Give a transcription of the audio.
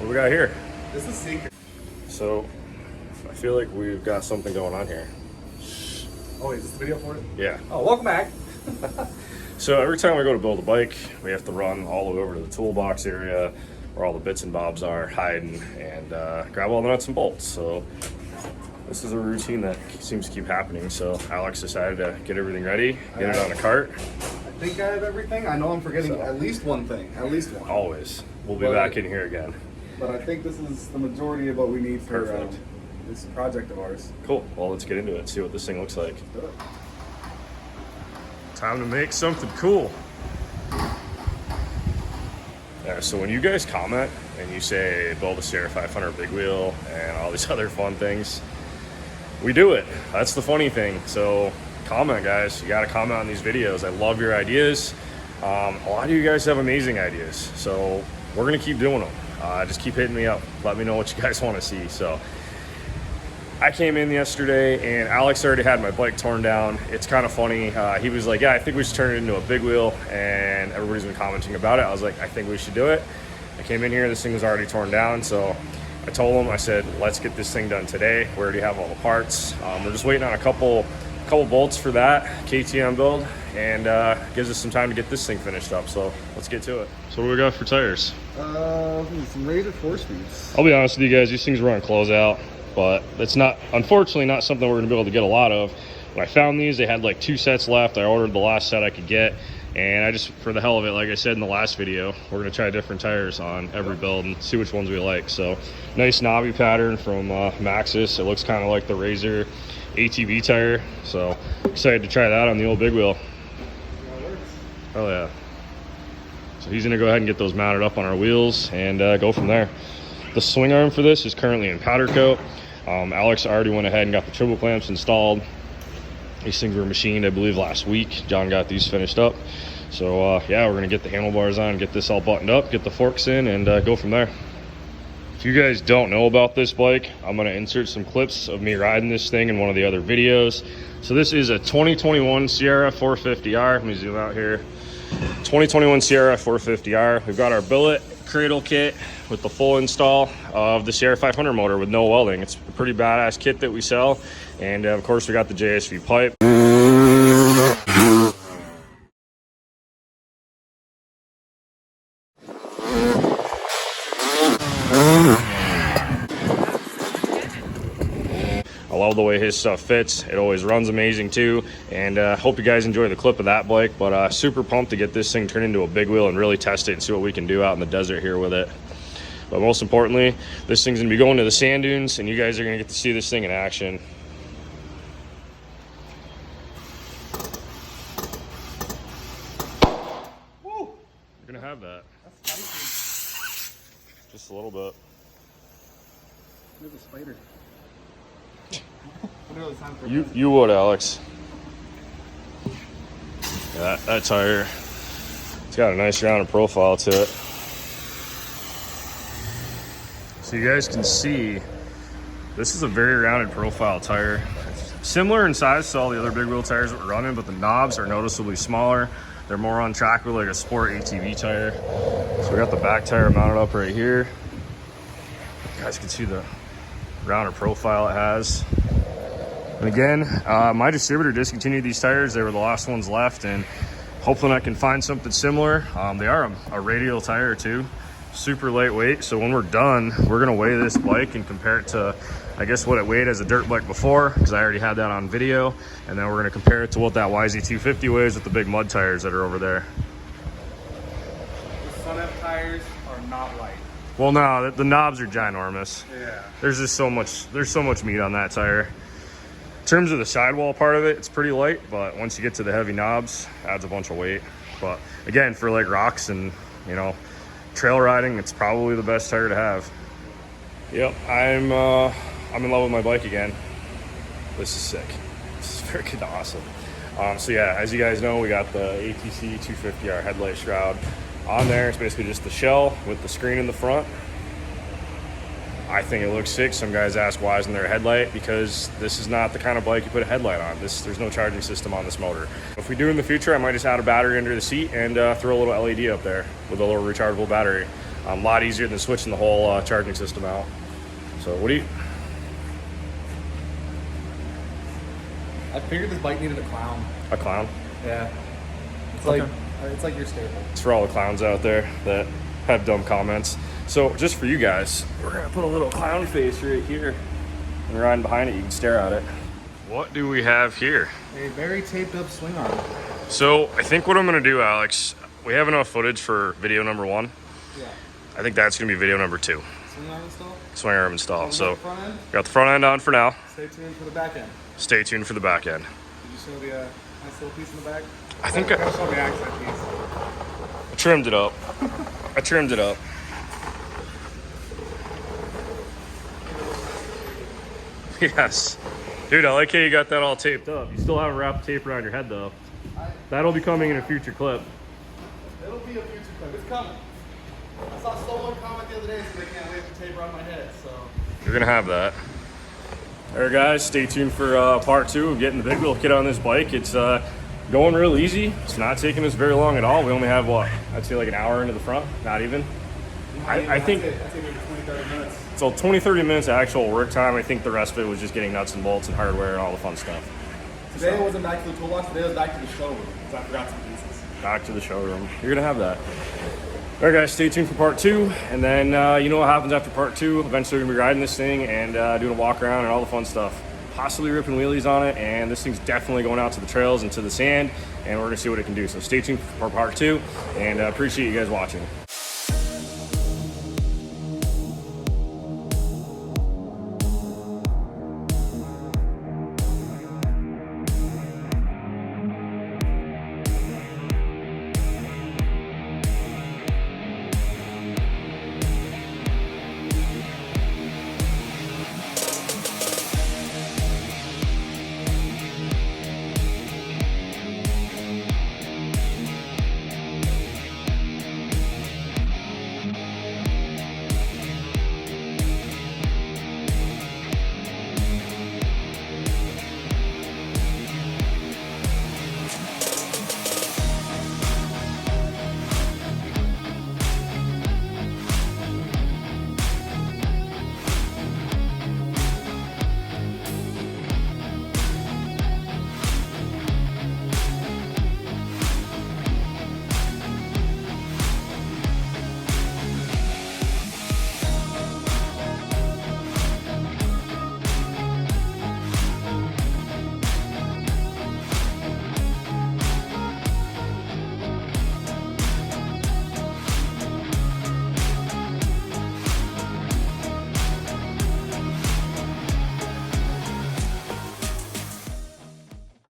What we got here? This is secret. So, I feel like we've got something going on here. Oh, is this the video for it? Yeah. Oh, welcome back. So every time we go to build a bike, we have to run all the way over to the toolbox area where all the bits and bobs are hiding and grab all the nuts and bolts. So this is a routine that seems to keep happening. So Alex decided to get everything ready, get it on a cart. I think I have everything. I know I'm forgetting at least one thing. At least one. Always. We'll be back in here again. But I think this is the majority of what we need for this project of ours. Cool. Well, let's get into it, see what this thing looks like. Time to make something cool. Yeah, so when you guys comment and you say build a CR500 big wheel and all these other fun things, we do it. That's the funny thing. So comment, guys. You got to comment on these videos. I love your ideas. A lot of you guys have amazing ideas. So we're going to keep doing them. Just keep hitting me up. Let me know what you guys want to see. So I came in yesterday and Alex already had my bike torn down. It's kind of funny. He was like, yeah, I think we should turn it into a big wheel. And everybody's been commenting about it. I was like, I think we should do it. I came in here, this thing was already torn down. So I told him, I said, let's get this thing done today. We already have all the parts. We're just waiting on a couple bolts for that KTM build, and gives us some time to get this thing finished up. So let's get to it. So what do we got for tires? Some rated 4-speeds. I'll be honest with you guys, these things were on closeout, but it's not, unfortunately, not something we're gonna be able to get a lot of. When I found these, they had like 2 sets left. I ordered the last set I could get, and I just, for the hell of it, like I said in the last video, we're gonna try different tires on every build and see which ones we like. So nice knobby pattern from Maxxis. It looks kind of like the Razor ATV tire, so excited to try that on the old big wheel. Oh yeah. So he's gonna go ahead and get those mounted up on our wheels and go from there. The swing arm for this is currently in powder coat. Alex already went ahead and got the triple clamps installed. These things were machined, I believe, last week. John got these finished up. So yeah, we're gonna get the handlebars on, get this all buttoned up, get the forks in, and go from there. If you guys don't know about this bike, I'm gonna insert some clips of me riding this thing in one of the other videos. So this is a 2021 CR500R. Let me zoom out here. 2021 CR500R. We've got our billet cradle kit with the full install of the CR500 motor with no welding. It's a pretty badass kit that we sell. And of course we got the JSV pipe. I love the way his stuff fits. It always runs amazing too. And hope you guys enjoy the clip of that bike. But super pumped to get this thing turned into a big wheel and really test it and see what we can do out in the desert here with it. But most importantly, this thing's gonna be going to the sand dunes, and you guys are gonna get to see this thing in action. Woo! You're gonna have that. That's spicy. Just a little bit. There's a spider. You would, Alex. Yeah, that tire, it's got a nice rounded profile to it. So you guys can see, this is a very rounded profile tire. It's similar in size to all the other big wheel tires that we're running, but the knobs are noticeably smaller. They're more on track with like a sport ATV tire. So we got the back tire mounted up right here. You guys can see the rounded profile it has. And again, my distributor discontinued these tires. They were the last ones left, and hopefully I can find something similar. They are a radial tire too, super lightweight. So when we're done, we're gonna weigh this bike and compare it to, I guess, what it weighed as a dirt bike before, because I already had that on video. And then we're gonna compare it to what that YZ250 weighs with the big mud tires that are over there. The Sun F tires are not light. Well, no, the knobs are ginormous. Yeah. There's just so much meat on that tire. In terms of the sidewall part of it, it's pretty light, but once you get to the heavy knobs, it adds a bunch of weight. But again, for like rocks and, you know, trail riding, it's probably the best tire to have. Yep, I'm in love with my bike again. This is sick. This is freaking awesome. So yeah, as you guys know, we got the ATC 250R Headlight Shroud on there. It's basically just the shell with the screen in the front. I think it looks sick. Some guys ask why isn't there a headlight? Because this is not the kind of bike you put a headlight on. There's no charging system on this motor. If we do in the future, I might just add a battery under the seat and throw a little LED up there with a little rechargeable battery. A lot easier than switching the whole charging system out. So what do you? I figured this bike needed a clown. A clown? Yeah. It's Okay. it's like your staple. It's for all the clowns out there that have dumb comments. So just for you guys, we're gonna put a little clown face right here. And riding behind it, you can stare at it. What do we have here? A very taped up swing arm. So I think what I'm gonna do, Alex, we have enough footage for video number 1. Yeah. I think that's gonna be video number 2. Swing arm install? Swing arm install. So Front end? got the front end on for now. Stay tuned for the back end. Stay tuned for the back end. Did you show the nice little piece in the back? I think I'll show the accent piece. I trimmed it up. I trimmed it up. Yes. Dude, I like how you got that all taped up. You still haven't wrapped tape around your head though. That'll be coming in a future clip. It'll be a future clip. It's coming. I saw someone comment the other day, so they can't wait to tape around my head. So You're gonna have that. All right, guys, stay tuned for part 2 of getting the big wheel kit on this bike. It's going real easy. It's not taking us very long at all. We only have what? I'd say like an hour into the front, not even. I think I'd say maybe 20-30 minutes. so. 20-30 minutes of actual work time. I think the rest of it was just getting nuts and bolts and hardware and all the fun stuff. Today it wasn't back to the toolbox. Today it was back to the showroom because I forgot some pieces. Back to the showroom. You're gonna have that. All right, guys, stay tuned for part 2, and then you know what happens after part 2. Eventually, we're gonna be riding this thing and doing a walk around and all the fun stuff. Possibly ripping wheelies on it, and this thing's definitely going out to the trails and to the sand, and we're gonna see what it can do. So stay tuned for part 2, and appreciate you guys watching.